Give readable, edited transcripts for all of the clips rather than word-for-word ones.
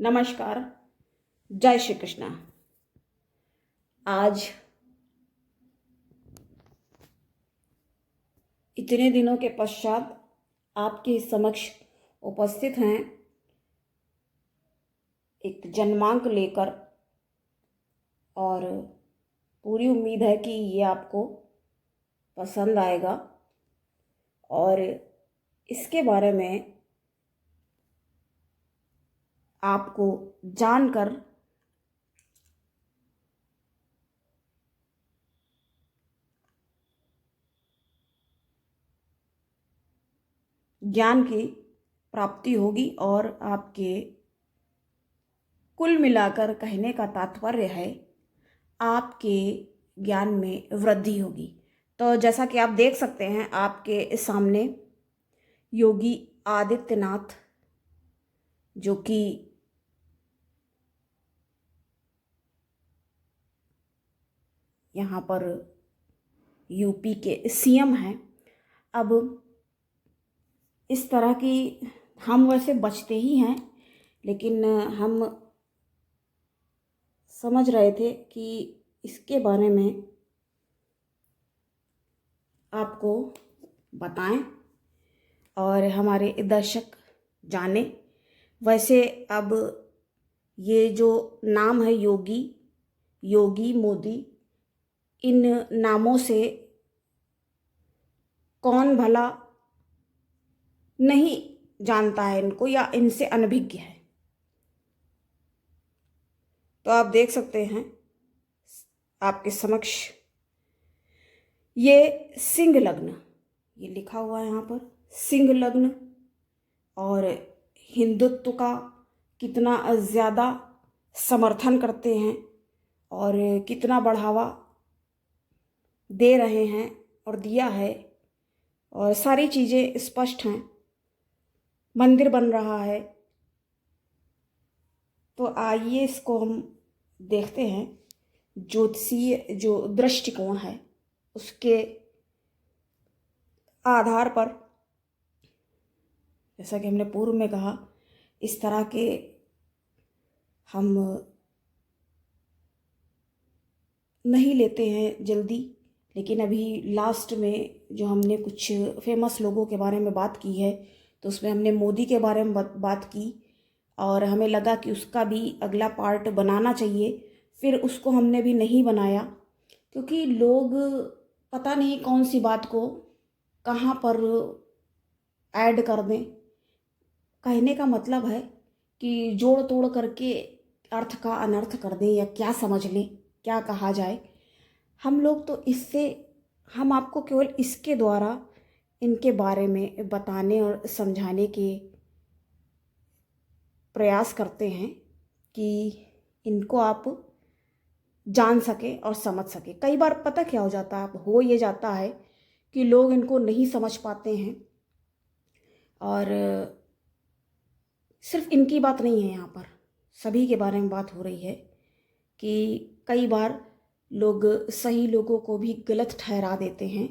नमस्कार। जय श्री कृष्णा। आज इतने दिनों के पश्चात आपके समक्ष उपस्थित हैं एक जन्मांक लेकर, और पूरी उम्मीद है कि ये आपको पसंद आएगा और इसके बारे में आपको जानकर ज्ञान की प्राप्ति होगी और आपके कुल मिलाकर कहने का तात्पर्य है आपके ज्ञान में वृद्धि होगी। तो जैसा कि आप देख सकते हैं आपके सामने योगी आदित्यनाथ, जो कि यहाँ पर यूपी के सीएम हैं। अब इस तरह की हम वैसे बचते ही हैं, लेकिन हम समझ रहे थे कि इसके बारे में आपको बताएं और हमारे दर्शक जाने। वैसे अब ये जो नाम है योगी मोदी, इन नामों से कौन भला नहीं जानता है इनको या इनसे अनभिज्ञ है। तो आप देख सकते हैं आपके समक्ष ये सिंह लग्न, ये लिखा हुआ है यहाँ पर सिंह लग्न, और हिंदुत्व का कितना ज़्यादा समर्थन करते हैं और कितना बढ़ावा दे रहे हैं और दिया है, और सारी चीज़ें स्पष्ट हैं। मंदिर बन रहा है, तो आइए इसको हम देखते हैं। ज्योतिषीय जो दृष्टिकोण है उसके आधार पर, जैसा कि हमने पूर्व में कहा, इस तरह के हम नहीं लेते हैं जल्दी, लेकिन अभी लास्ट में जो हमने कुछ फेमस लोगों के बारे में बात की है, तो उसमें हमने मोदी के बारे में बात की और हमें लगा कि उसका भी अगला पार्ट बनाना चाहिए। फिर उसको हमने भी नहीं बनाया, क्योंकि लोग पता नहीं कौन सी बात को कहाँ पर ऐड कर दें। कहने का मतलब है कि जोड़ तोड़ करके अर्थ का अनर्थ कर दें, या क्या समझ लें, क्या कहा जाए। हम लोग तो इससे, हम आपको केवल इसके द्वारा इनके बारे में बताने और समझाने के प्रयास करते हैं कि इनको आप जान सके और समझ सके। कई बार पता क्या हो जाता है, हो ये जाता है कि लोग इनको नहीं समझ पाते हैं, और सिर्फ इनकी बात नहीं है, यहाँ पर सभी के बारे में बात हो रही है कि कई बार लोग सही लोगों को भी गलत ठहरा देते हैं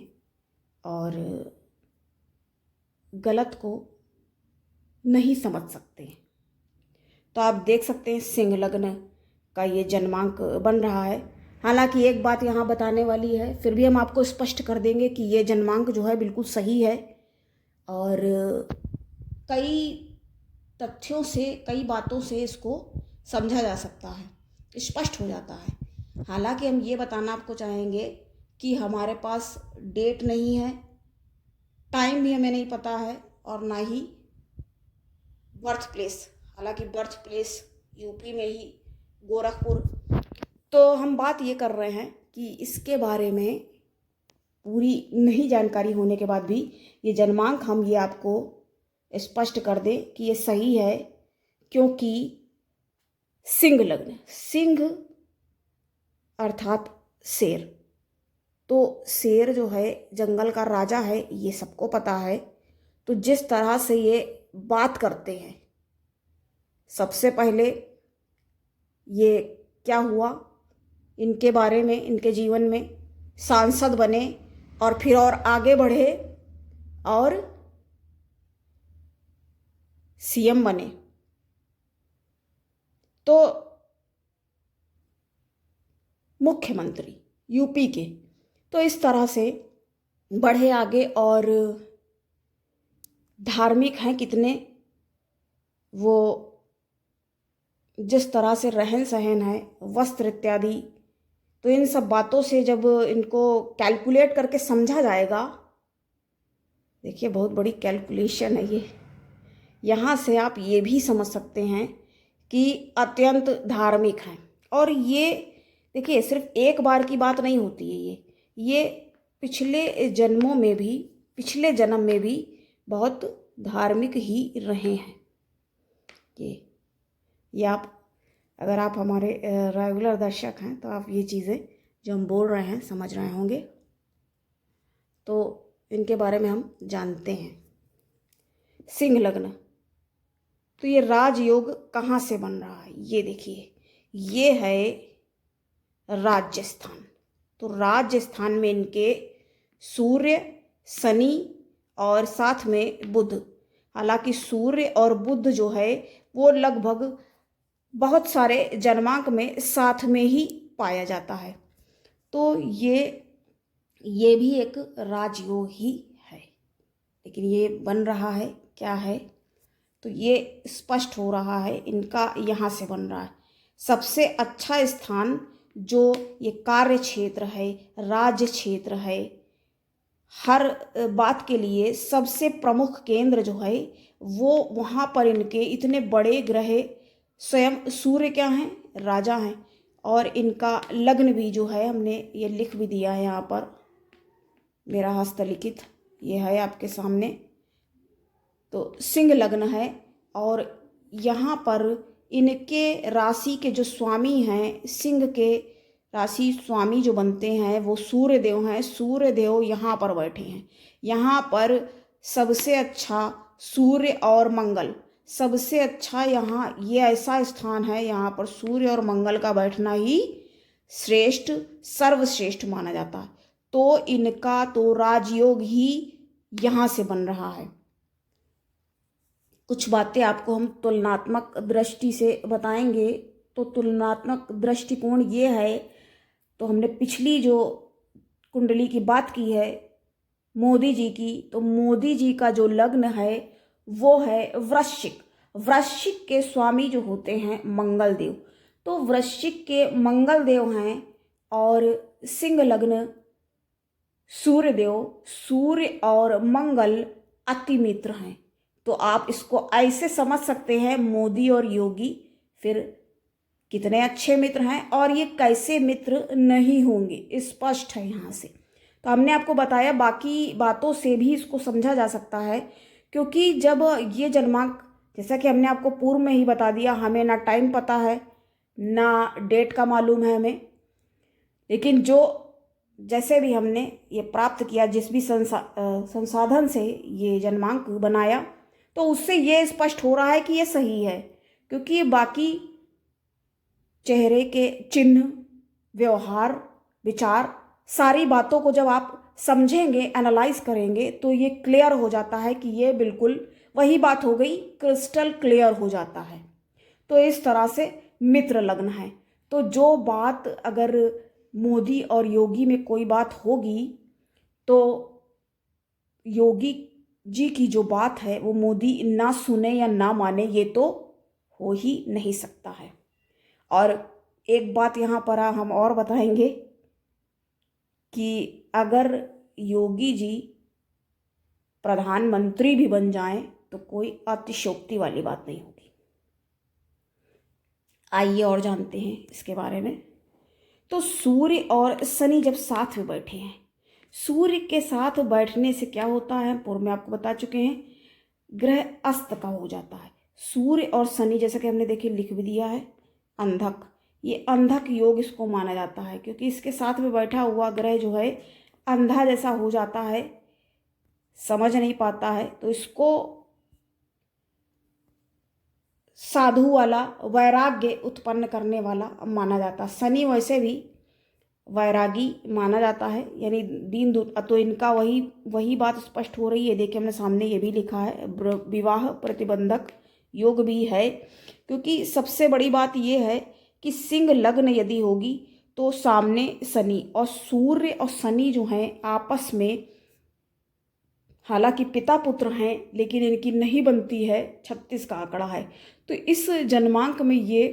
और गलत को नहीं समझ सकते। तो आप देख सकते हैं सिंह लग्न का ये जन्मांक बन रहा है। हालांकि एक बात यहाँ बताने वाली है, फिर भी हम आपको स्पष्ट कर देंगे कि ये जन्मांक जो है बिल्कुल सही है, और कई तथ्यों से, कई बातों से इसको समझा जा सकता है, स्पष्ट हो जाता है। हालांकि हम ये बताना आपको चाहेंगे कि हमारे पास डेट नहीं है, टाइम भी हमें नहीं पता है, और ना ही बर्थ प्लेस। हालांकि बर्थ प्लेस यूपी में ही, गोरखपुर। तो हम बात ये कर रहे हैं कि इसके बारे में पूरी नहीं जानकारी होने के बाद भी ये जन्मांक हम ये आपको स्पष्ट कर दें कि ये सही है, क्योंकि सिंह लग्न, सिंह अर्थात शेर, तो शेर जो है जंगल का राजा है, ये सबको पता है। तो जिस तरह से ये बात करते हैं, सबसे पहले ये क्या हुआ, इनके बारे में, इनके जीवन में सांसद बने और फिर और आगे बढ़े और सीएम बने। तो मुख्यमंत्री यूपी के, तो इस तरह से बढ़े आगे। और धार्मिक हैं कितने, वो जिस तरह से रहन सहन है, वस्त्र इत्यादि, तो इन सब बातों से जब इनको कैलकुलेट करके समझा जाएगा, देखिए बहुत बड़ी कैलकुलेशन है ये। यहाँ से आप ये भी समझ सकते हैं कि अत्यंत धार्मिक हैं। और ये देखिए सिर्फ एक बार की बात नहीं होती है, ये पिछले जन्मों में भी, पिछले जन्म में भी बहुत धार्मिक ही रहे हैं। ये आप, अगर आप हमारे रेगुलर दर्शक हैं तो आप ये चीज़ें जो हम बोल रहे हैं समझ रहे होंगे। तो इनके बारे में हम जानते हैं। सिंह लग्न, तो ये राजयोग कहाँ से बन रहा है, ये देखिए, ये है राजस्थान। तो राजस्थान में इनके सूर्य, शनि और साथ में बुध। हालांकि सूर्य और बुध जो है वो लगभग बहुत सारे जन्मांक में साथ में ही पाया जाता है। तो ये भी एक राजयोग ही है। लेकिन ये बन रहा है क्या है, तो ये स्पष्ट हो रहा है इनका यहाँ से बन रहा है। सबसे अच्छा स्थान जो ये कार्य क्षेत्र है, राज्य क्षेत्र है, हर बात के लिए सबसे प्रमुख केंद्र जो है वो वहाँ पर इनके इतने बड़े ग्रह, स्वयं सूर्य क्या हैं, राजा हैं। और इनका लग्न भी जो है हमने ये लिख भी दिया है यहाँ पर, मेरा हस्तलिखित ये है आपके सामने। तो सिंह लग्न है। और यहाँ पर इनके राशि के जो स्वामी हैं, सिंह के राशि स्वामी जो बनते हैं वो सूर्य देव हैं। सूर्य देव यहाँ पर बैठे हैं। यहाँ पर सबसे अच्छा सूर्य और मंगल, सबसे अच्छा यहाँ ये ऐसा स्थान है, यहाँ पर सूर्य और मंगल का बैठना ही श्रेष्ठ, सर्वश्रेष्ठ माना जाता है। तो इनका तो राजयोग ही यहाँ से बन रहा है। कुछ बातें आपको हम तुलनात्मक दृष्टि से बताएंगे। तो तुलनात्मक दृष्टिकोण ये है, तो हमने पिछली जो कुंडली की बात की है मोदी जी की, तो मोदी जी का जो लग्न है वो है वृश्चिक। वृश्चिक के स्वामी जो होते हैं मंगल देव, तो वृश्चिक के मंगल देव हैं। और सिंह लग्न सूर्य देव, सूर्य और मंगल अति मित्र हैं। तो आप इसको ऐसे समझ सकते हैं, मोदी और योगी फिर कितने अच्छे मित्र हैं और ये कैसे मित्र नहीं होंगे, स्पष्ट है यहाँ से। तो हमने आपको बताया, बाकी बातों से भी इसको समझा जा सकता है। क्योंकि जब ये जन्मांक, जैसा कि हमने आपको पूर्व में ही बता दिया, हमें ना टाइम पता है ना डेट का मालूम है हमें, लेकिन जो जैसे भी हमने ये प्राप्त किया, जिस भी संसाधन से ये जन्मांक बनाया, तो उससे ये स्पष्ट हो रहा है कि ये सही है। क्योंकि बाकी चेहरे के चिन्ह, व्यवहार, विचार, सारी बातों को जब आप समझेंगे, एनालाइज करेंगे, तो ये क्लियर हो जाता है कि ये बिल्कुल वही बात हो गई, क्रिस्टल क्लियर हो जाता है। तो इस तरह से मित्र लग्न है। तो जो बात अगर मोदी और योगी में कोई बात होगी, तो योगी जी की जो बात है वो मोदी ना सुने या ना माने, ये तो हो ही नहीं सकता है। और एक बात यहाँ पर हम और बताएंगे कि अगर योगी जी प्रधानमंत्री भी बन जाएं तो कोई अतिशयोक्ति वाली बात नहीं होगी। आइए और जानते हैं इसके बारे में। तो सूर्य और शनि जब साथ में बैठे हैं, सूर्य के साथ बैठने से क्या होता है, पूर्व में आपको बता चुके हैं, ग्रह अस्त का हो जाता है। सूर्य और शनि जैसा कि हमने देखे लिख भी दिया है, अंधक, ये अंधक योग इसको माना जाता है। क्योंकि इसके साथ में बैठा हुआ ग्रह जो है अंधा जैसा हो जाता है, समझ नहीं पाता है, तो इसको साधु वाला, वैराग्य उत्पन्न करने वाला माना जाता है। शनि वैसे भी वैरागी माना जाता है, यानी दीन तो इनका वही बात स्पष्ट हो रही है। देखिए हमने सामने ये भी लिखा है, विवाह प्रतिबंधक योग भी है, क्योंकि सबसे बड़ी बात यह है कि सिंह लग्न यदि होगी तो सामने शनि, और सूर्य और शनि जो हैं आपस में, हालांकि पिता पुत्र हैं लेकिन इनकी नहीं बनती है, 36 का आंकड़ा है। तो इस जन्मांक में ये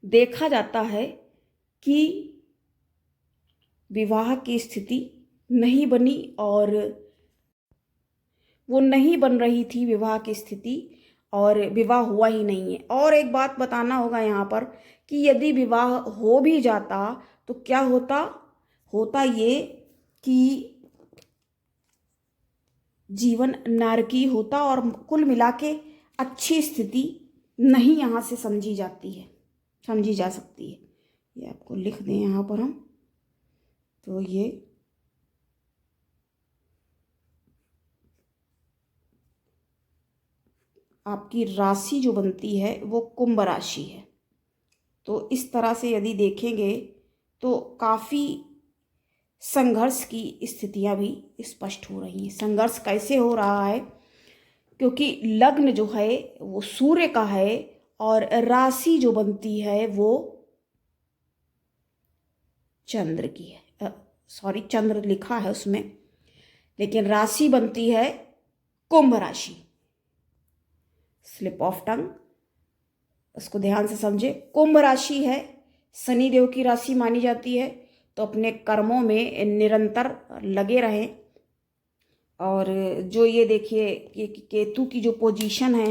देखा जाता है कि विवाह की स्थिति नहीं बनी, और वो नहीं बन रही थी विवाह की स्थिति, और विवाह हुआ ही नहीं है। और एक बात बताना होगा यहाँ पर कि यदि विवाह हो भी जाता तो क्या होता, होता ये कि जीवन नारकीय होता, और कुल मिला के अच्छी स्थिति नहीं यहाँ से समझी जाती है, समझी जा सकती है। ये आपको लिख दें यहाँ पर हम, तो ये आपकी राशि जो बनती है वो कुंभ राशि है। तो इस तरह से यदि देखेंगे तो काफ़ी संघर्ष की स्थितियां भी स्पष्ट हो रही हैं। संघर्ष कैसे हो रहा है, क्योंकि लग्न जो है वो सूर्य का है, और राशि जो बनती है वो चंद्र की है। सॉरी, चंद्र लिखा है उसमें, लेकिन राशि बनती है कुंभ राशि। स्लिप ऑफ टंग, उसको ध्यान से समझे। कुंभ राशि है, शनि देव की राशि मानी जाती है, तो अपने कर्मों में निरंतर लगे रहें। और जो ये देखिए कि केतु की जो पोजीशन है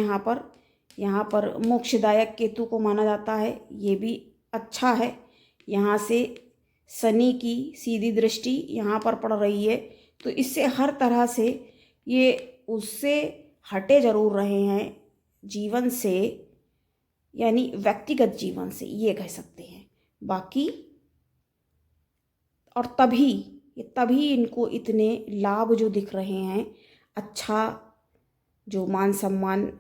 यहाँ पर मोक्षदायक केतु को माना जाता है, ये भी अच्छा है। यहाँ से शनि की सीधी दृष्टि यहाँ पर पड़ रही है, तो इससे हर तरह से ये उससे हटे जरूर रहे हैं जीवन से, यानी व्यक्तिगत जीवन से ये कह सकते हैं। बाकी और तभी इनको इतने लाभ जो दिख रहे हैं, अच्छा जो मान सम्मान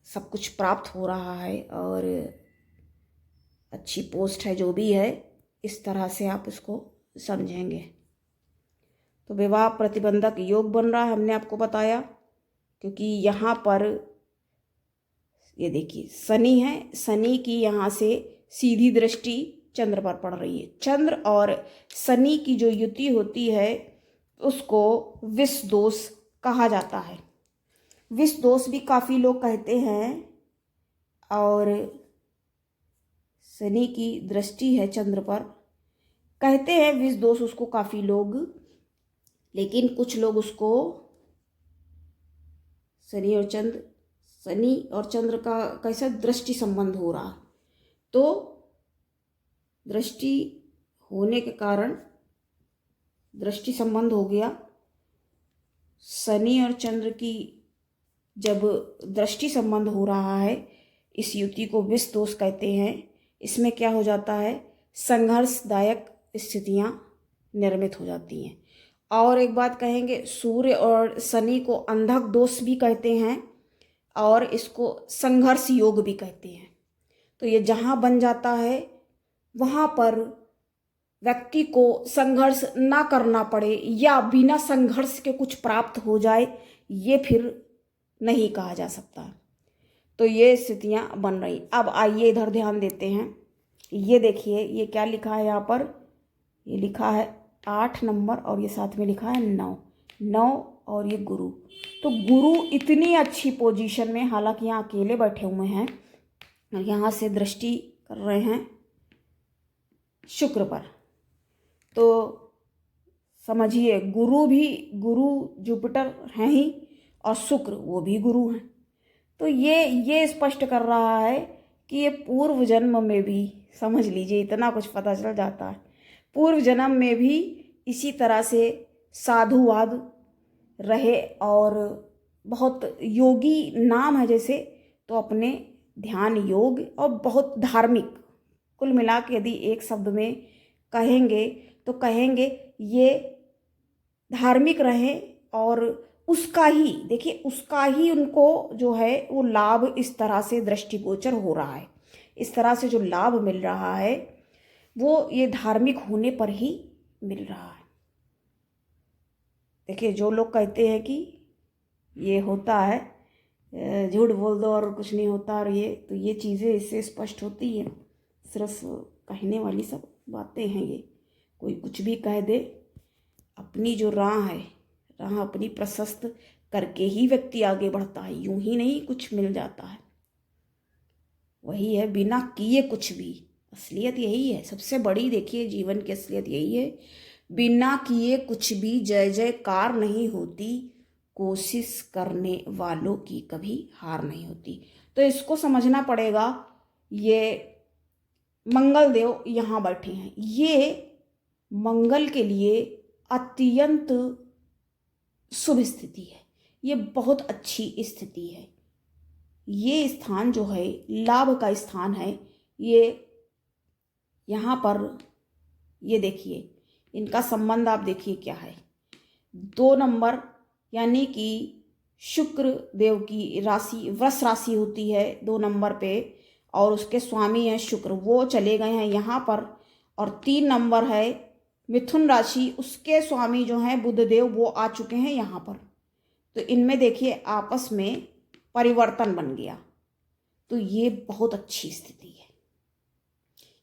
सब कुछ प्राप्त हो रहा है, और अच्छी पोस्ट है जो भी है, इस तरह से आप इसको समझेंगे। तो विवाह प्रतिबंधक योग बन रहा है, हमने आपको बताया, क्योंकि यहाँ पर ये देखिए शनि है, शनि की यहाँ से सीधी दृष्टि चंद्र पर पड़ रही है। चंद्र और शनि की जो युति होती है उसको विष दोष कहा जाता है। विष दोष भी काफ़ी लोग कहते हैं, और शनि की दृष्टि है चंद्र पर, कहते हैं विष दोष उसको काफ़ी लोग, लेकिन कुछ लोग उसको शनि और चंद्र का कैसा दृष्टि संबंध हो रहा, तो दृष्टि होने के कारण दृष्टि संबंध हो गया। शनि और चंद्र की जब दृष्टि संबंध हो रहा है, इस युति को विष दोष कहते हैं। इसमें क्या हो जाता है, संघर्षदायक स्थितियां निर्मित हो जाती हैं। और एक बात कहेंगे, सूर्य और शनि को अंधक दोष भी कहते हैं, और इसको संघर्ष योग भी कहते हैं। तो ये जहाँ बन जाता है वहाँ पर व्यक्ति को संघर्ष ना करना पड़े, या बिना संघर्ष के कुछ प्राप्त हो जाए, ये फिर नहीं कहा जा सकता। तो ये स्थितियाँ बन रही। अब आइए इधर ध्यान देते हैं। ये देखिए, ये क्या लिखा है यहाँ पर, ये लिखा है 8 नंबर, और ये साथ में लिखा है 9 और ये गुरु। तो गुरु इतनी अच्छी पोजीशन में, हालांकि यहाँ अकेले बैठे हुए हैं, और यहाँ से दृष्टि कर रहे हैं शुक्र पर। तो समझिए, गुरु जुपिटर हैं ही, और शुक्र वो भी गुरु हैं। तो ये स्पष्ट कर रहा है कि ये पूर्व जन्म में भी, समझ लीजिए इतना कुछ पता चल जाता है, पूर्व जन्म में भी इसी तरह से साधुवाद रहे, और बहुत योगी नाम है जैसे, तो अपने ध्यान योग और बहुत धार्मिक, कुल मिला के यदि एक शब्द में कहेंगे तो कहेंगे ये धार्मिक रहे। और उसका ही देखिए, उसका ही उनको जो है वो लाभ इस तरह से दृष्टिगोचर हो रहा है। इस तरह से जो लाभ मिल रहा है वो ये धार्मिक होने पर ही मिल रहा है। देखिए, जो लोग कहते हैं कि ये होता है झूठ बोल दो और कुछ नहीं होता, और ये तो ये चीज़ें इससे स्पष्ट होती हैं। सिर्फ कहने वाली सब बातें हैं ये, कोई कुछ भी कह दे। अपनी जो राह है, राह अपनी प्रशस्त करके ही व्यक्ति आगे बढ़ता है, यूं ही नहीं कुछ मिल जाता है। वही है बिना किए कुछ भी, असलियत यही है सबसे बड़ी। देखिए जीवन की असलियत यही है, बिना किए कुछ भी जय जयकार नहीं होती, कोशिश करने वालों की कभी हार नहीं होती। तो इसको समझना पड़ेगा। ये मंगल देव यहाँ बैठे हैं, ये मंगल के लिए अत्यंत शुभ स्थिति है, ये बहुत अच्छी स्थिति है। ये स्थान जो है लाभ का स्थान है। ये यहाँ पर ये देखिए इनका संबंध आप देखिए क्या है, 2 नंबर, यानी कि शुक्र देव की राशि वृष राशि होती है 2 नंबर पे, और उसके स्वामी हैं शुक्र, वो चले गए हैं यहाँ पर। और 3 नंबर है मिथुन राशि, उसके स्वामी जो हैं बुध देव, वो आ चुके हैं यहाँ पर। तो इनमें देखिए आपस में परिवर्तन बन गया, तो ये बहुत अच्छी स्थिति है।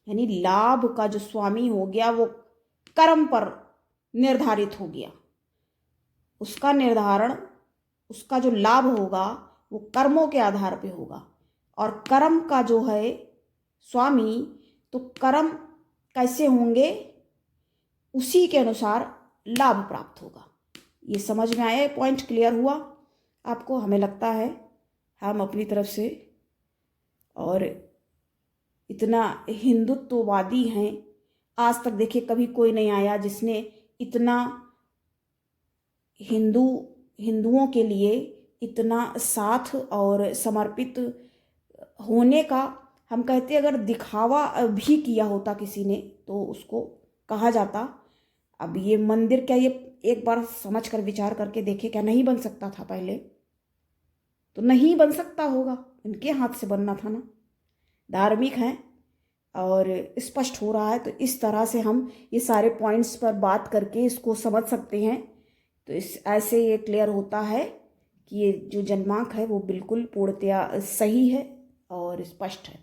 यानी लाभ का जो स्वामी हो गया वो कर्म पर निर्धारित हो गया, उसका निर्धारण, उसका जो लाभ होगा वो कर्मों के आधार पे होगा। और कर्म का जो है स्वामी, तो कर्म कैसे होंगे उसी के अनुसार लाभ प्राप्त होगा। ये समझ में आया, पॉइंट क्लियर हुआ आपको? हमें लगता है हम अपनी तरफ से और इतना हिंदुत्ववादी हैं, आज तक देखिए कभी कोई नहीं आया जिसने इतना हिंदुओं के लिए इतना साथ और समर्पित होने का, हम कहते अगर दिखावा भी किया होता किसी ने तो उसको कहा जाता। अब ये मंदिर क्या, ये एक बार समझ कर विचार करके देखे, क्या नहीं बन सकता था पहले? तो नहीं बन सकता होगा, इनके हाथ से बनना था ना। धार्मिक हैं और स्पष्ट हो रहा है, तो इस तरह से हम ये सारे पॉइंट्स पर बात करके इसको समझ सकते हैं। तो इस ऐसे ये क्लियर होता है कि ये जो जन्मांक है वो बिल्कुल पूर्णतया सही है और स्पष्ट है।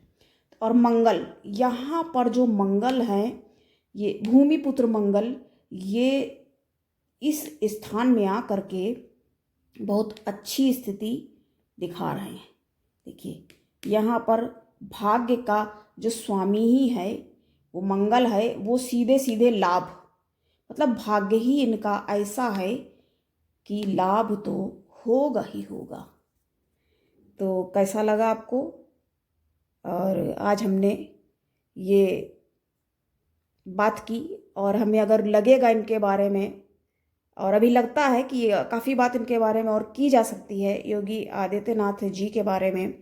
और मंगल, यहाँ पर जो मंगल है, ये भूमिपुत्र मंगल, ये इस स्थान में आ करके बहुत अच्छी स्थिति दिखा रहे हैं। देखिए यहाँ पर भाग्य का जो स्वामी ही है वो मंगल है, वो सीधे सीधे लाभ, मतलब भाग्य ही इनका ऐसा है कि लाभ तो होगा ही होगा। तो कैसा लगा आपको? और आज हमने ये बात की, और हमें अगर लगेगा इनके बारे में, और अभी लगता है कि काफ़ी बात इनके बारे में और की जा सकती है योगी आदित्यनाथ जी के बारे में,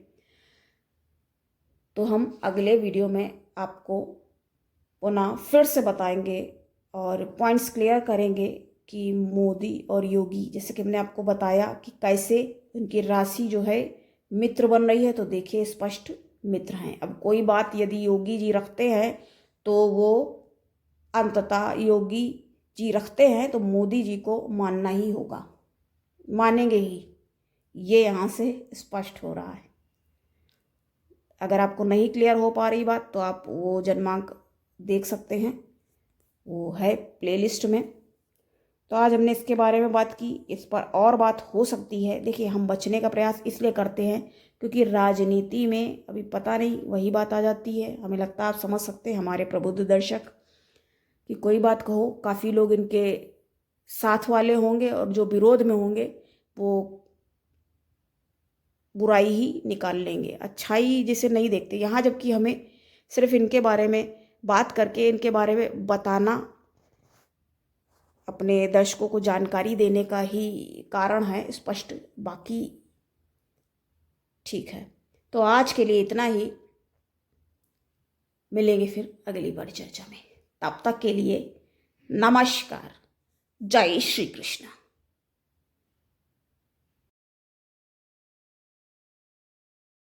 तो हम अगले वीडियो में आपको पुनः फिर से बताएंगे और पॉइंट्स क्लियर करेंगे कि मोदी और योगी, जैसे कि हमने आपको बताया कि कैसे उनकी राशि जो है मित्र बन रही है। तो देखिए स्पष्ट मित्र हैं। अब कोई बात यदि योगी जी रखते हैं तो वो अंततः योगी जी रखते हैं तो मोदी जी को मानना ही होगा, मानेंगे ही, ये यहाँ से स्पष्ट हो रहा है। अगर आपको नहीं क्लियर हो पा रही बात तो आप वो जन्मांक देख सकते हैं, वो है प्लेलिस्ट में। तो आज हमने इसके बारे में बात की, इस पर और बात हो सकती है। देखिए हम बचने का प्रयास इसलिए करते हैं क्योंकि राजनीति में अभी पता नहीं वही बात आ जाती है। हमें लगता है आप समझ सकते हैं हमारे प्रबुद्ध दर्शक कि कोई बात कहो, काफ़ी लोग इनके साथ वाले होंगे और जो विरोध में होंगे वो बुराई ही निकाल लेंगे, अच्छाई जिसे नहीं देखते यहाँ। जबकि हमें सिर्फ इनके बारे में बात करके, इनके बारे में बताना, अपने दर्शकों को जानकारी देने का ही कारण है स्पष्ट। बाकी ठीक है, तो आज के लिए इतना ही, मिलेंगे फिर अगली बार चर्चा में। तब तक के लिए नमस्कार, जय श्री कृष्ण।